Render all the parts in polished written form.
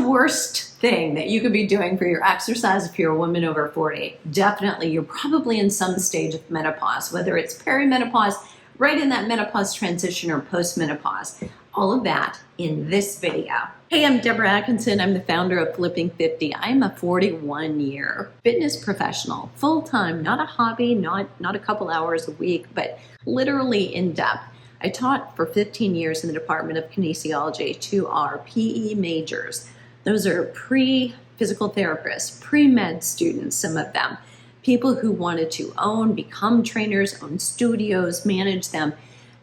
the worst thing that you could be doing for your exercise if you're a woman over 40? Definitely, you're probably in some stage of menopause, whether it's perimenopause, right in that menopause transition, or postmenopause. All of that in this video. Hey, I'm Debra Atkinson. I'm the founder of Flipping 50. I'm a 41-year fitness professional, full-time, not a hobby, not a couple hours a week, but literally in depth. I taught for 15 years in the Department of Kinesiology to our PE majors. Those are pre-physical therapists, pre-med students, some of them. People who wanted to become trainers, own studios, manage them.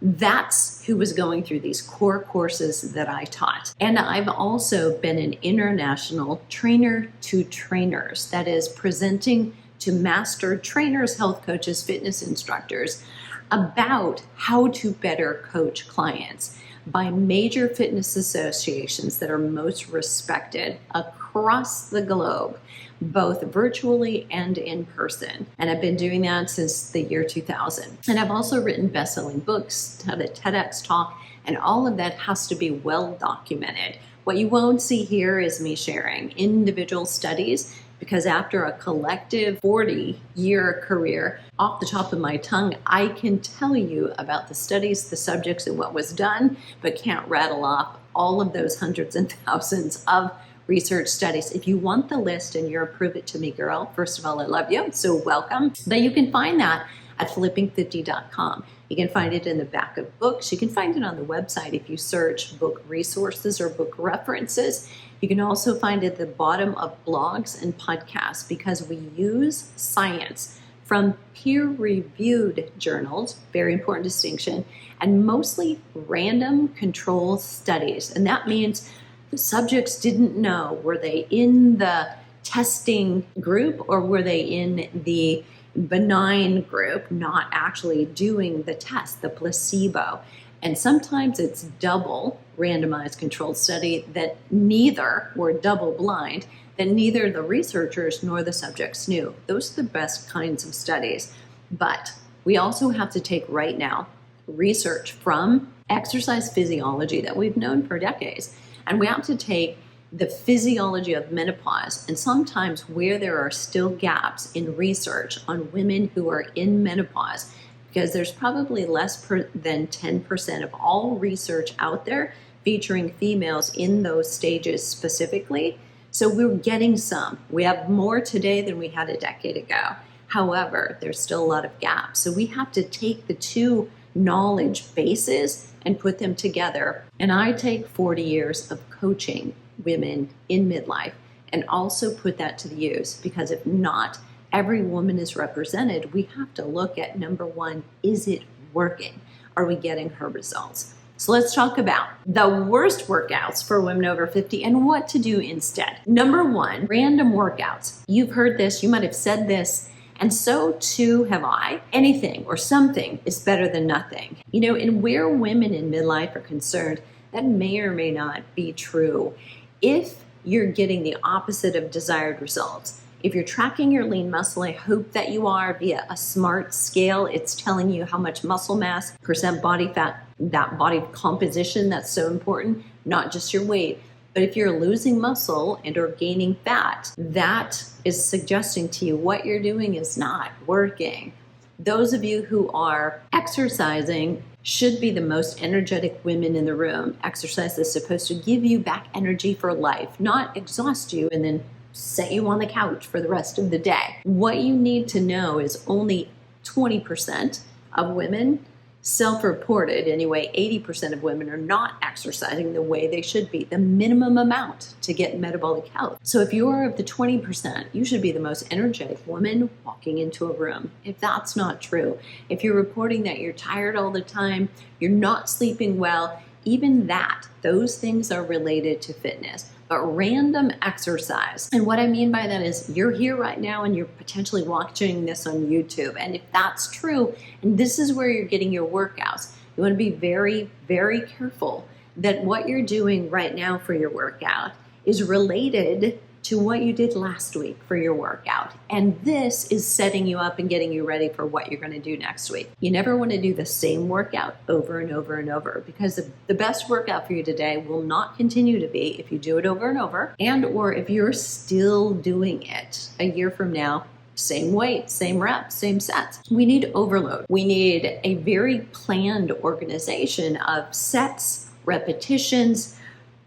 That's who was going through these core courses that I taught. And I've also been an international trainer to trainers, that is presenting to master trainers, health coaches, fitness instructors about how to better coach clients by major fitness associations that are most respected across the globe, both virtually and in person. And I've been doing that since the year 2000. And I've also written best-selling books, had a TEDx talk, and all of that has to be well documented. What you won't see here is me sharing individual studies, because after a collective 40-year career, off the top of my tongue, I can tell you about the studies, the subjects, and what was done, but can't rattle off all of those hundreds and thousands of research studies. If you want the list and you're a prove it to me girl, first of all, I love you, so welcome. But you can find that at flipping50.com. You can find it in the back of books. You can find it on the website if you search book resources or book references. You can also find it at the bottom of blogs and podcasts, because we use science from peer-reviewed journals, very important distinction, and mostly random control studies. And that means the subjects didn't know, were they in the testing group or were they in the benign group, not actually doing the test, the placebo. And sometimes it's double randomized controlled study that neither were double blind, that neither the researchers nor the subjects knew. Those are the best kinds of studies. But we also have to take right now research from exercise physiology that we've known for decades. And we have to take the physiology of menopause, and sometimes where there are still gaps in research on women who are in menopause, because there's probably less than 10% of all research out there featuring females in those stages specifically. So we're getting some. We have more today than we had a decade ago. However, there's still a lot of gaps. So we have to take the two knowledge bases and put them together. And I take 40 years of coaching women in midlife and also put that to the use, because if not every woman is represented, we have to look at, number one, is it working? Are we getting her results? So let's talk about the worst workouts for women over 50 and what to do instead. Number one, random workouts. You've heard this, you might have said this, and so too have I. Anything or something is better than nothing. You know, and where women in midlife are concerned, that may or may not be true. If you're getting the opposite of desired results, if you're tracking your lean muscle, I hope that you are, via a smart scale. It's telling you how much muscle mass, percent body fat, that body composition that's so important, not just your weight. But if you're losing muscle and or gaining fat, that is suggesting to you what you're doing is not working. Those of you who are exercising should be the most energetic women in the room. Exercise is supposed to give you back energy for life, not exhaust you and then set you on the couch for the rest of the day. What you need to know is only 20% of women, self-reported anyway, 80% of women are not exercising the way they should be, the minimum amount to get metabolic health. So if you're of the 20%, you should be the most energetic woman walking into a room. If that's not true, if you're reporting that you're tired all the time, you're not sleeping well, even that, those things are related to fitness. But random exercise, and what I mean by that is you're here right now and you're potentially watching this on YouTube. And if that's true, and this is where you're getting your workouts, you want to be very, very careful that what you're doing right now for your workout is related to what you did last week for your workout. And this is setting you up and getting you ready for what you're going to do next week. You never want to do the same workout over and over and over, because the best workout for you today will not continue to be if you do it over and over, and or if you're still doing it a year from now. Same weight, same reps, same sets. We need overload. We need a very planned organization of sets, repetitions,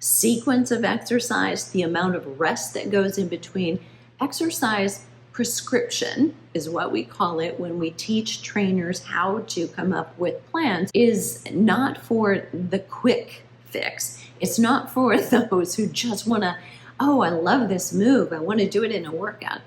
sequence of exercise, the amount of rest that goes in between. Exercise prescription is what we call it when we teach trainers how to come up with plans, is not for the quick fix. It's not for those who just want to, oh, I love this move, I want to do it in a workout.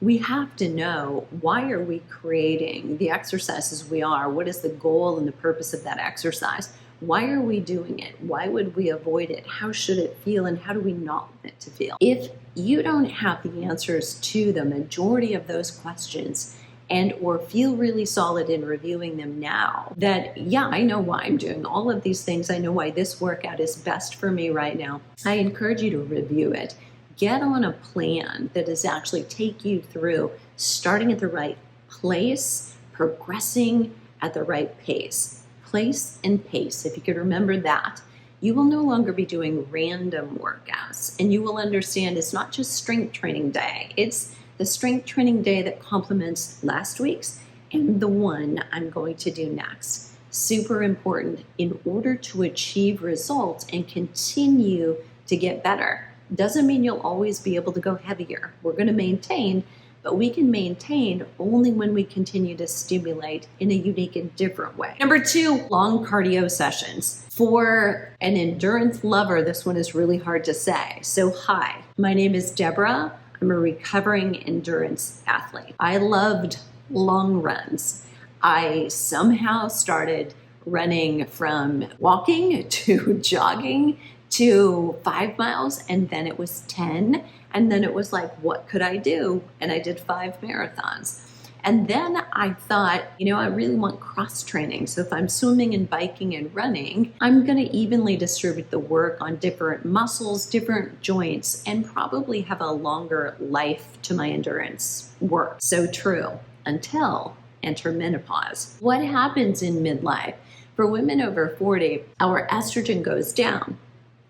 We have to know, why are we creating the exercises we are? What is the goal and the purpose of that exercise? Why are we doing it? Why would we avoid it? How should it feel? And how do we not want it to feel? If you don't have the answers to the majority of those questions, and or feel really solid in reviewing them now, that, yeah, I know why I'm doing all of these things. I know why this workout is best for me right now. I encourage you to review it. Get on a plan that is actually take you through starting at the right place, progressing at the right pace. Place and pace. If you could remember that, you will no longer be doing random workouts, and you will understand it's not just strength training day. It's the strength training day that complements last week's and the one I'm going to do next. Super important in order to achieve results and continue to get better. Doesn't mean you'll always be able to go heavier. We're going to maintain, but we can maintain only when we continue to stimulate in a unique and different way. Number 2, long cardio sessions. For an endurance lover, this one is really hard to say. So hi, my name is Debra. I'm a recovering endurance athlete. I loved long runs. I somehow started running from walking to jogging to 5 miles, and then it was 10. And then it was like, what could I do? And I did 5 marathons. And then I thought, I really want cross training. So if I'm swimming and biking and running, I'm going to evenly distribute the work on different muscles, different joints, and probably have a longer life to my endurance work. So true, until enter menopause. What happens in midlife? For women over 40, our estrogen goes down.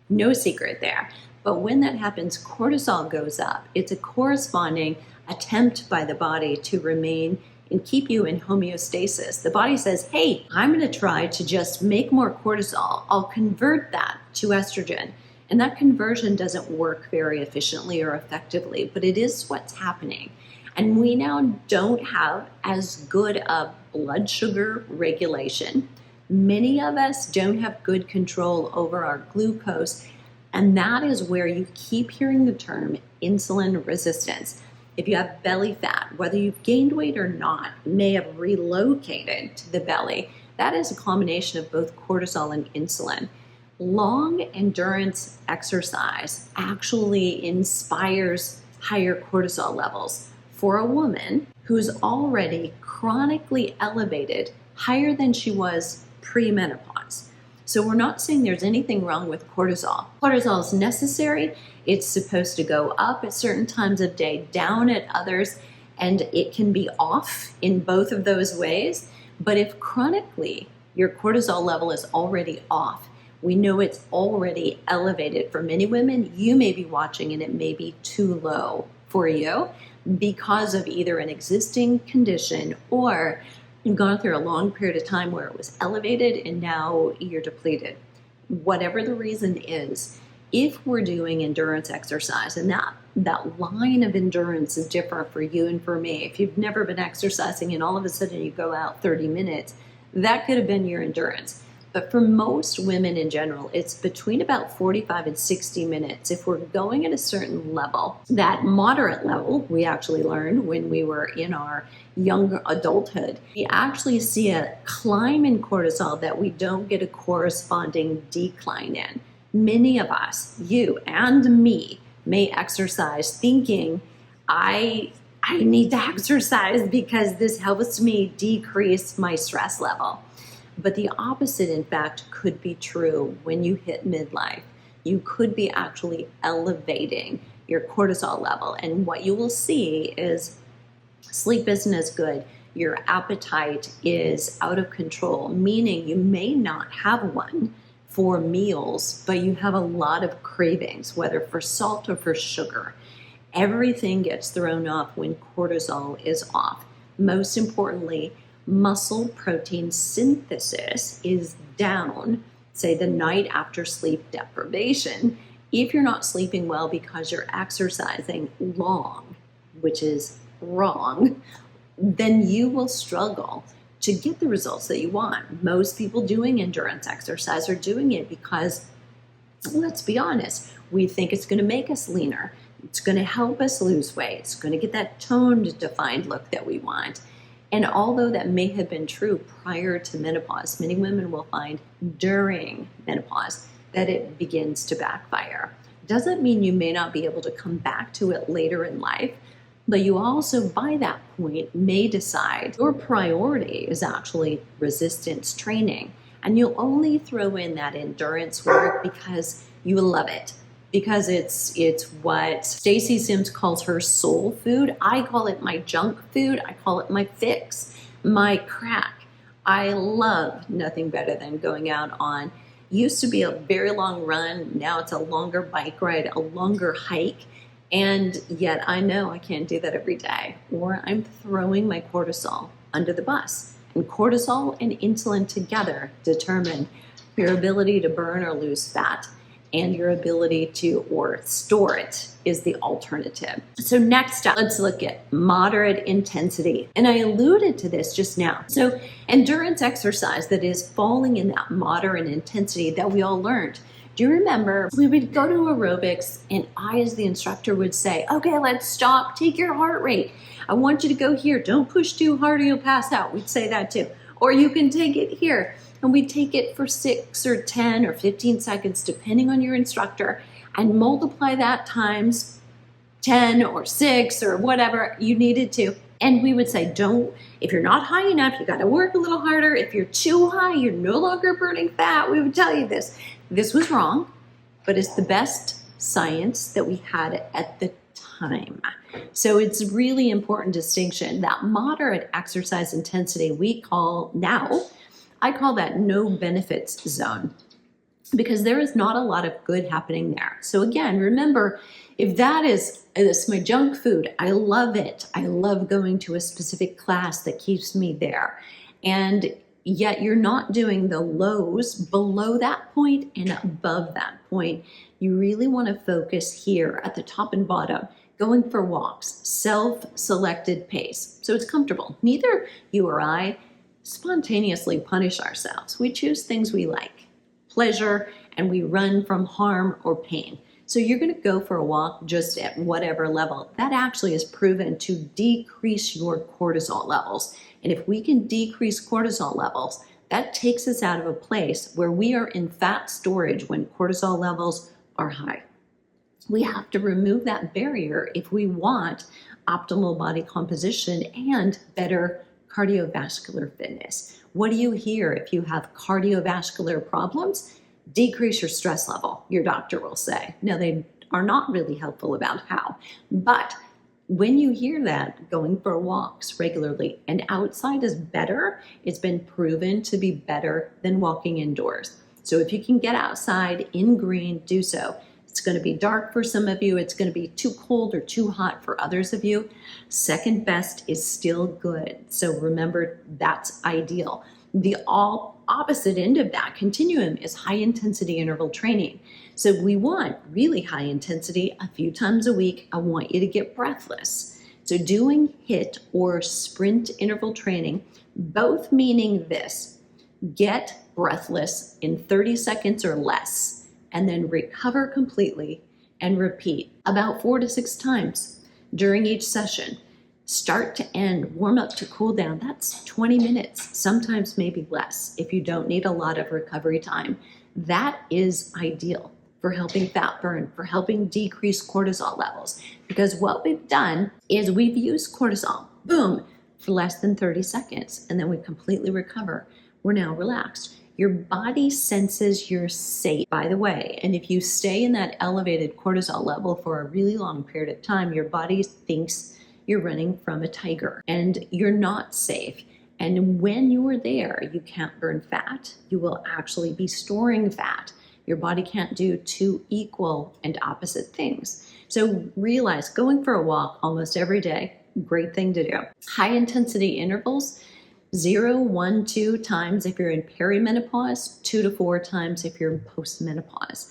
No secret there. But when that happens, cortisol goes up. It's a corresponding attempt by the body to remain and keep you in homeostasis. The body says, hey, I'm going to try to just make more cortisol. I'll convert that to estrogen. And that conversion doesn't work very efficiently or effectively, but it is what's happening. And we now don't have as good a blood sugar regulation. Many of us don't have good control over our glucose, and that is where you keep hearing the term insulin resistance. If you have belly fat, whether you've gained weight or not, may have relocated to the belly, that is a combination of both cortisol and insulin. Long endurance exercise actually inspires higher cortisol levels for a woman who's already chronically elevated, higher than she was pre-menopause. So we're not saying there's anything wrong with cortisol. Cortisol is necessary. It's supposed to go up at certain times of day, down at others, and it can be off in both of those ways. But if chronically your cortisol level is already off, we know it's already elevated. For many women, you may be watching and it may be too low for you because of either an existing condition or you've gone through a long period of time where it was elevated and now you're depleted. Whatever the reason is, if we're doing endurance exercise, and that line of endurance is different for you and for me. If you've never been exercising and all of a sudden you go out 30 minutes, that could have been your endurance. But for most women in general, it's between about 45 and 60 minutes. If we're going at a certain level, that moderate level, we actually learned when we were in our young adulthood, we actually see a climb in cortisol that we don't get a corresponding decline in. Many of us, you and me, may exercise thinking, I need to exercise because this helps me decrease my stress level. But the opposite, in fact, could be true when you hit midlife. You could be actually elevating your cortisol level. And what you will see is sleep isn't as good. Your appetite is out of control, meaning you may not have one for meals, but you have a lot of cravings, whether for salt or for sugar. Everything gets thrown off when cortisol is off. Most importantly, muscle protein synthesis is down, say the night after sleep deprivation. If you're not sleeping well because you're exercising long, which is wrong, then you will struggle to get the results that you want. Most people doing endurance exercise are doing it because, let's be honest, we think it's going to make us leaner. It's going to help us lose weight. It's going to get that toned, defined look that we want. And although that may have been true prior to menopause, many women will find during menopause that it begins to backfire. Doesn't mean you may not be able to come back to it later in life, but you also, by that point, may decide your priority is actually resistance training. And you'll only throw in that endurance work because you love it. Because it's what Stacy Sims calls her soul food. I call it my junk food. I call it my fix, my crack. I love nothing better than going out on, used to be a very long run. Now it's a longer bike ride, a longer hike. And yet I know I can't do that every day, or I'm throwing my cortisol under the bus. And cortisol and insulin together determine your ability to burn or lose fat, and your ability to or store it is the alternative. So next up, let's look at moderate intensity. And I alluded to this just now. So endurance exercise that is falling in that moderate intensity that we all learned. Do you remember we would go to aerobics and I, as the instructor, would say, okay, let's stop, take your heart rate. I want you to go here. Don't push too hard or you'll pass out. We'd say that too. Or you can take it here. And we'd take it for 6 or 10 or 15 seconds, depending on your instructor, and multiply that times 10 or 6 or whatever you needed to. And we would say, if you're not high enough, you got to work a little harder. If you're too high, you're no longer burning fat. We would tell you this. This was wrong, but it's the best science that we had at the time. So it's really important distinction. That moderate exercise intensity I call that no benefits zone, because there is not a lot of good happening there. So again, remember, if it's my junk food, I love it. I love going to a specific class that keeps me there. And yet you're not doing the lows below that point and above that point. You really want to focus here at the top and bottom, going for walks, self-selected pace. So it's comfortable. Neither you or I spontaneously punish ourselves. We choose things we like, pleasure, and we run from harm or pain. So you're going to go for a walk just at whatever level. That actually is proven to decrease your cortisol levels. And if we can decrease cortisol levels, that takes us out of a place where we are in fat storage when cortisol levels are high. We have to remove that barrier if we want optimal body composition and better cardiovascular fitness. What do you hear if you have cardiovascular problems? Decrease your stress level, your doctor will say. Now, they are not really helpful about how, but when you hear that, going for walks regularly and outside is better, it's been proven to be better than walking indoors. So if you can get outside in green, do so. It's going to be dark for some of you. It's going to be too cold or too hot for others of you. Second best is still good. So remember, that's ideal. The all opposite end of that continuum is high intensity interval training. So we want really high intensity a few times a week. I want you to get breathless. So doing HIIT or sprint interval training, both meaning this: get breathless in 30 seconds or less, and then recover completely and repeat about 4 to 6 times during each session. Start to end, warm up to cool down. That's 20 minutes, sometimes maybe less if you don't need a lot of recovery time. That is ideal for helping fat burn, for helping decrease cortisol levels. Because what we've done is we've used cortisol, boom, for less than 30 seconds, and then we completely recover. We're now relaxed. Your body senses you're safe, by the way. And if you stay in that elevated cortisol level for a really long period of time, your body thinks you're running from a tiger and you're not safe. And when you're there, you can't burn fat. You will actually be storing fat. Your body can't do two equal and opposite things. So realize going for a walk almost every day, great thing to do. High intensity intervals, 0, 1, 2 times if you're in perimenopause, 2 to 4 times if you're in postmenopause.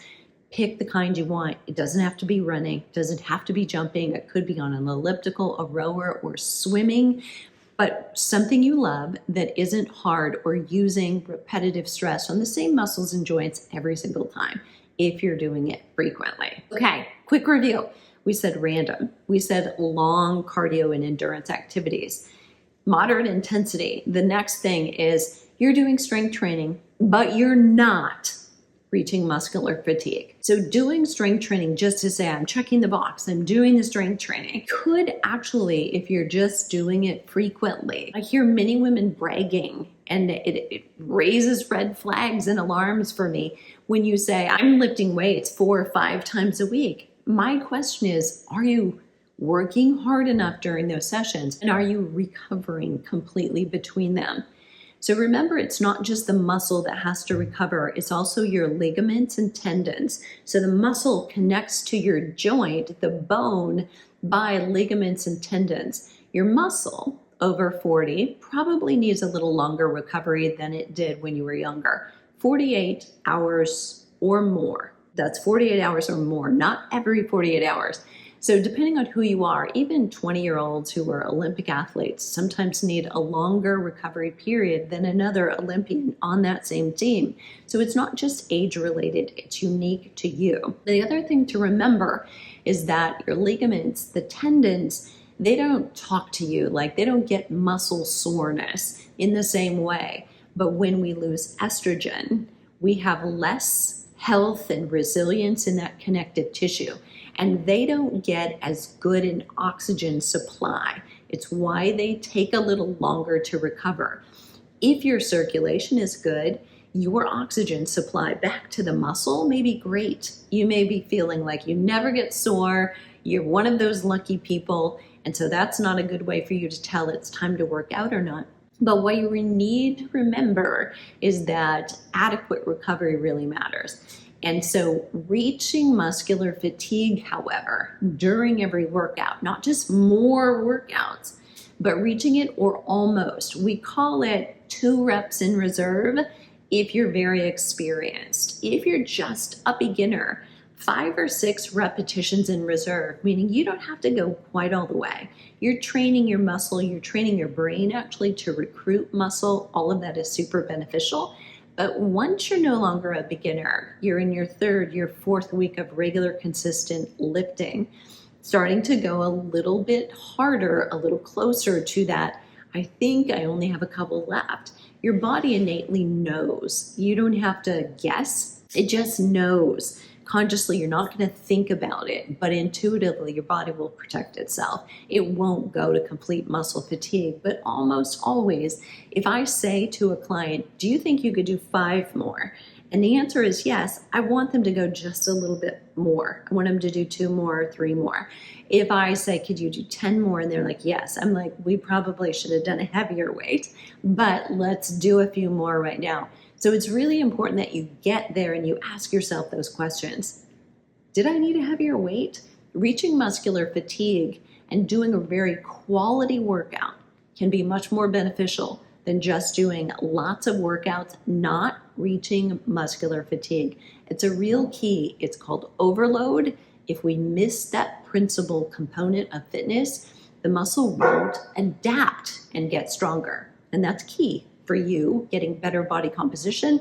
Pick the kind you want. It doesn't have to be running, it doesn't have to be jumping. It could be on an elliptical, a rower, or swimming, but something you love that isn't hard or using repetitive stress on the same muscles and joints every single time if you're doing it frequently. Okay, quick review. We said random. We said long cardio and endurance activities. Moderate intensity. The next thing is you're doing strength training, but you're not reaching muscular fatigue. So doing strength training just to say, I'm checking the box, I'm doing the strength training, could actually, if you're just doing it frequently, I hear many women bragging, and it raises red flags and alarms for me when you say, I'm lifting weights 4 or 5 times a week. My question is, are you working hard enough during those sessions? And are you recovering completely between them? So remember, it's not just the muscle that has to recover, it's also your ligaments and tendons. So the muscle connects to your joint, the bone, by ligaments and tendons. Your muscle over 40 probably needs a little longer recovery than it did when you were younger. 48 hours or more. That's 48 hours or more, not every 48 hours. So depending on who you are, even 20-year-olds who are Olympic athletes sometimes need a longer recovery period than another Olympian on that same team. So it's not just age-related, it's unique to you. The other thing to remember is that your ligaments, the tendons, they don't talk to you, like they don't get muscle soreness in the same way. But when we lose estrogen, we have less health and resilience in that connective tissue. And they don't get as good an oxygen supply. It's why they take a little longer to recover. If your circulation is good, your oxygen supply back to the muscle may be great. You may be feeling like you never get sore, you're one of those lucky people, and so that's not a good way for you to tell it's time to work out or not. But what you need to remember is that adequate recovery really matters. And so reaching muscular fatigue, however, during every workout, not just more workouts, but reaching it or almost. We call it 2 reps in reserve if you're very experienced. If you're just a beginner, 5 or 6 repetitions in reserve, meaning you don't have to go quite all the way. You're training your muscle, you're training your brain actually to recruit muscle. All of that is super beneficial. But once you're no longer a beginner, you're in your 3rd, your 4th week of regular, consistent lifting, starting to go a little bit harder, a little closer to that, I think I only have a couple left. Your body innately knows. You don't have to guess. It just knows. Consciously, you're not going to think about it, but intuitively, your body will protect itself. It won't go to complete muscle fatigue, but almost always, if I say to a client, do you think you could do 5 more? And the answer is yes, I want them to go just a little bit more. I want them to do 2 more, 3 more. If I say, could you do 10 more? And they're like, yes. I'm like, we probably should have done a heavier weight, but let's do a few more right now. So it's really important that you get there and you ask yourself those questions. Did I need a heavier weight? Reaching muscular fatigue and doing a very quality workout can be much more beneficial than just doing lots of workouts, not reaching muscular fatigue. It's a real key. It's called overload. If we miss that principal component of fitness, the muscle won't adapt and get stronger. And that's key for you getting better body composition,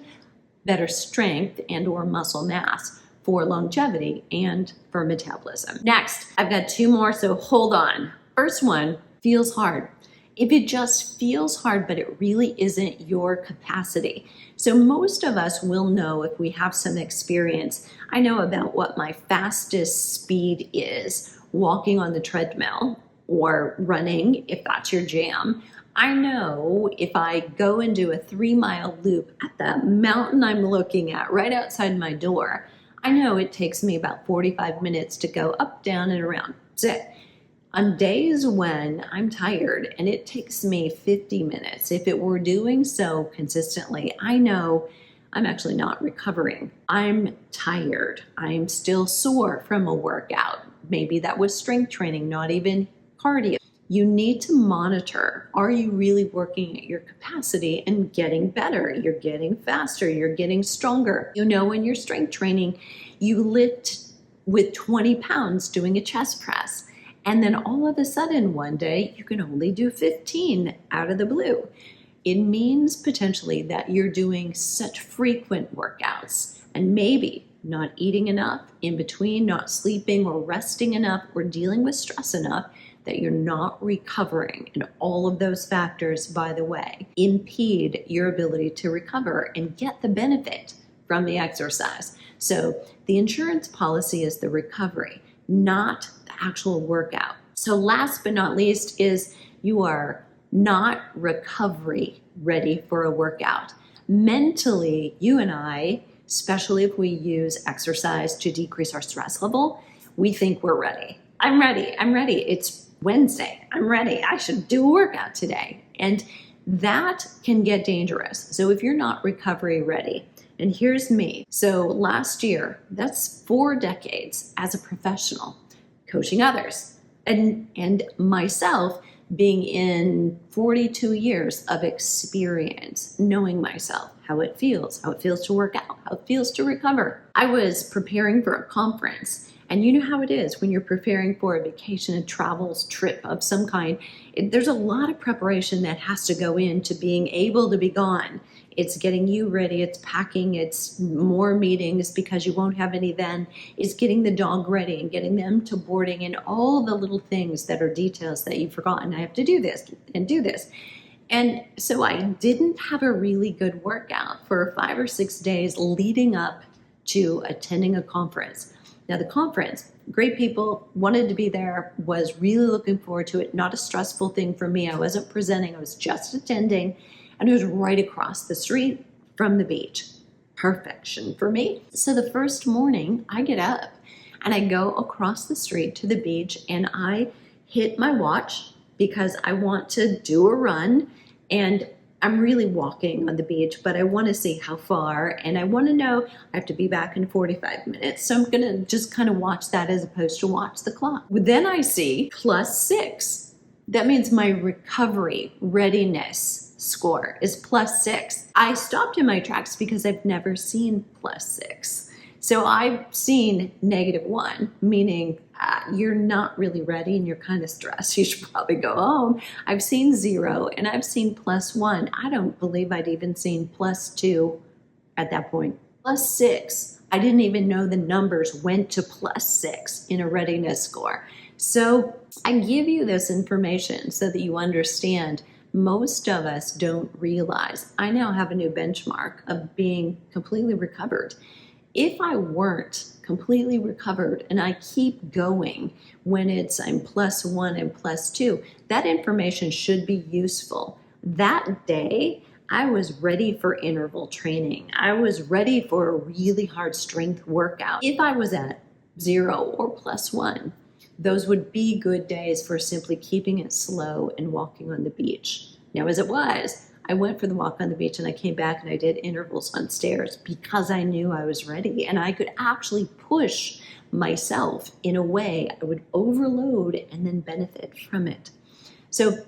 better strength and or muscle mass for longevity and for metabolism. Next, I've got 2 more, so hold on. First one, feels hard. If it just feels hard, but it really isn't your capacity. So most of us will know if we have some experience. I know about what my fastest speed is walking on the treadmill or running, if that's your jam. I know if I go and do a 3-mile loop at the mountain I'm looking at right outside my door, I know it takes me about 45 minutes to go up, down, and around. That's it. On days when I'm tired and it takes me 50 minutes, if it were doing so consistently, I know I'm actually not recovering. I'm tired. I'm still sore from a workout. Maybe that was strength training, not even cardio. You need to monitor, are you really working at your capacity and getting better? You're getting faster, you're getting stronger. You know, in your strength training, you lift with 20 pounds doing a chest press. And then all of a sudden one day you can only do 15 out of the blue. It means potentially that you're doing such frequent workouts and maybe not eating enough in between, not sleeping or resting enough or dealing with stress enough that you're not recovering. And all of those factors, by the way, impede your ability to recover and get the benefit from the exercise. So the insurance policy is the recovery, not the actual workout. So last but not least is you are not recovery ready for a workout. Mentally, you and I, especially if we use exercise to decrease our stress level, we think we're ready. I'm ready. It's Wednesday. I'm ready. I should do a workout today. And that can get dangerous. So if you're not recovery ready, and here's me. So last year, that's 4 decades as a professional, coaching others, and myself being in 42 years of experience, knowing myself, how it feels to work out, how it feels to recover. I was preparing for a conference, and you know how it is when you're preparing for a vacation, a travels trip of some kind. There's a lot of preparation that has to go into being able to be gone. It's getting you ready, it's packing, it's more meetings because you won't have any then. It's getting the dog ready and getting them to boarding and all the little things that are details that you've forgotten. I have to do this and do this. And so I didn't have a really good workout for 5 or 6 days leading up to attending a conference. Now the conference, great people, wanted to be there, was really looking forward to it. Not a stressful thing for me. I wasn't presenting, I was just attending. And it was right across the street from the beach. Perfection for me. So the first morning I get up and I go across the street to the beach and I hit my watch because I want to do a run, and I'm really walking on the beach, but I want to see how far, and I want to know I have to be back in 45 minutes. So I'm going to just kind of watch that as opposed to watch the clock. Then I see +6. That means my recovery readiness score is +6. I stopped in my tracks because I've never seen +6. So I've seen -1, meaning you're not really ready and you're kind of stressed. You should probably go home. I've seen 0 and I've seen +1. I don't believe I'd even seen +2 at that point. +6. I didn't even know the numbers went to +6 in a readiness score. So I give you this information so that you understand. Most of us don't realize I now have a new benchmark of being completely recovered. If I weren't completely recovered and I keep going when I'm +1 and +2, that information should be useful. That day, I was ready for interval training. I was ready for a really hard strength workout. If I was at 0 or +1, those would be good days for simply keeping it slow and walking on the beach. Now, as it was, I went for the walk on the beach and I came back and I did intervals on stairs because I knew I was ready and I could actually push myself in a way I would overload and then benefit from it. So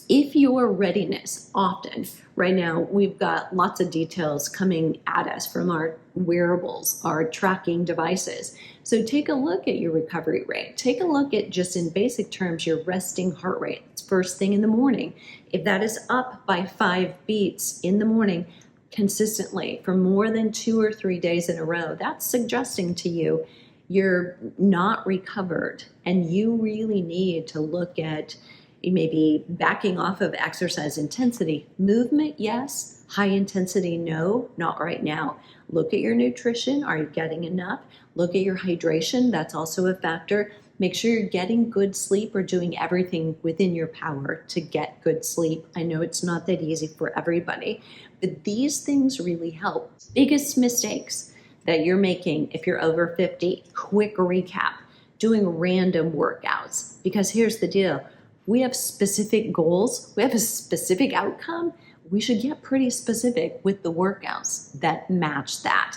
if your readiness, often right now we've got lots of details coming at us from our wearables, our tracking devices. So take a look at your recovery rate. Take a look at, just in basic terms, your resting heart rate. It's first thing in the morning. If that is up by 5 beats in the morning consistently for more than 2 or 3 days in a row, that's suggesting to you you're not recovered and you really need to look at maybe backing off of exercise intensity. Movement, yes. High intensity, no, not right now. Look at your nutrition. Are you getting enough? Look at your hydration. That's also a factor. Make sure you're getting good sleep or doing everything within your power to get good sleep. I know it's not that easy for everybody, but these things really help. Biggest mistakes that you're making if you're over 50, quick recap, doing random workouts. Because here's the deal. We have specific goals. We have a specific outcome. We should get pretty specific with the workouts that match that.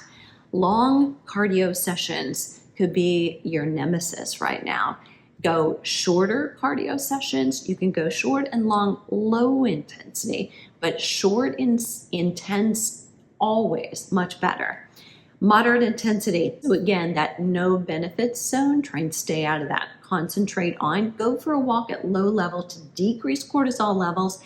Long cardio sessions could be your nemesis right now. Go shorter cardio sessions. You can go short and long, low intensity, but short and intense, always much better. Moderate intensity. So again, that no benefits zone, try and stay out of that. Concentrate on, go for a walk at low level to decrease cortisol levels.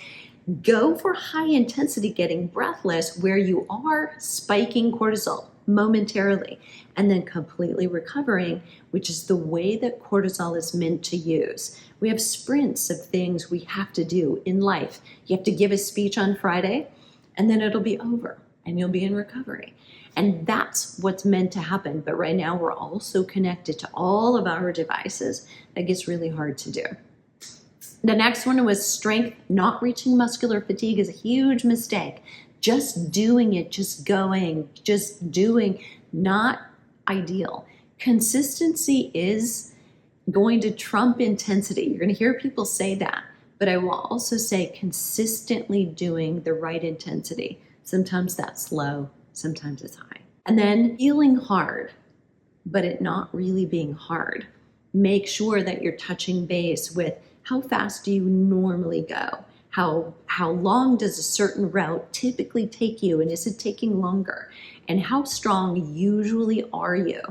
Go for high intensity, getting breathless, where you are spiking cortisol momentarily and then completely recovering, which is the way that cortisol is meant to use. We have sprints of things we have to do in life. You have to give a speech on Friday and then it'll be over and you'll be in recovery. And that's what's meant to happen. But right now we're all so connected to all of our devices that gets really hard to do. The next one was strength. Not reaching muscular fatigue is a huge mistake. Just doing it, just going, just doing, not ideal. Consistency is going to trump intensity. You're going to hear people say that, but I will also say consistently doing the right intensity. Sometimes that's low, sometimes it's high. And then feeling hard, but it not really being hard. Make sure that you're touching base with how fast do you normally go? How long does a certain route typically take you, and is it taking longer? And how strong usually are you?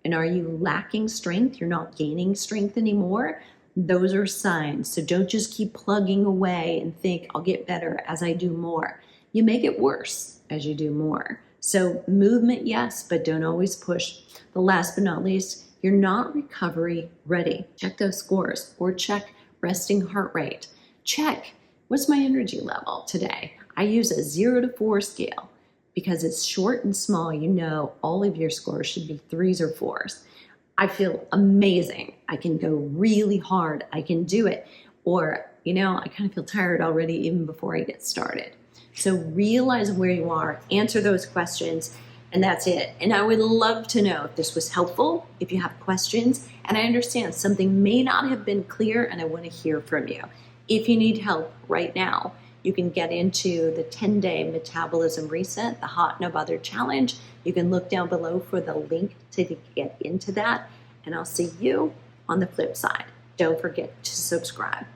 And are you lacking strength? You're not gaining strength anymore? Those are signs. So don't just keep plugging away and think, I'll get better as I do more. You make it worse as you do more. So movement, yes, but don't always push. The last but not least, you're not recovery ready. Check those scores or check resting heart rate. Check, what's my energy level today? I use a 0 to 4 scale because it's short and small. You know, all of your scores should be 3s or 4s. I feel amazing. I can go really hard. I can do it. Or, you know, I kind of feel tired already even before I get started. So realize where you are, answer those questions, and that's it. And I would love to know if this was helpful, if you have questions, and I understand something may not have been clear, and I want to hear from you. If you need help right now, you can get into the 10-day metabolism reset, the Hot No Bother challenge. You can look down below for the link to get into that, and I'll see you on the flip side. Don't forget to subscribe.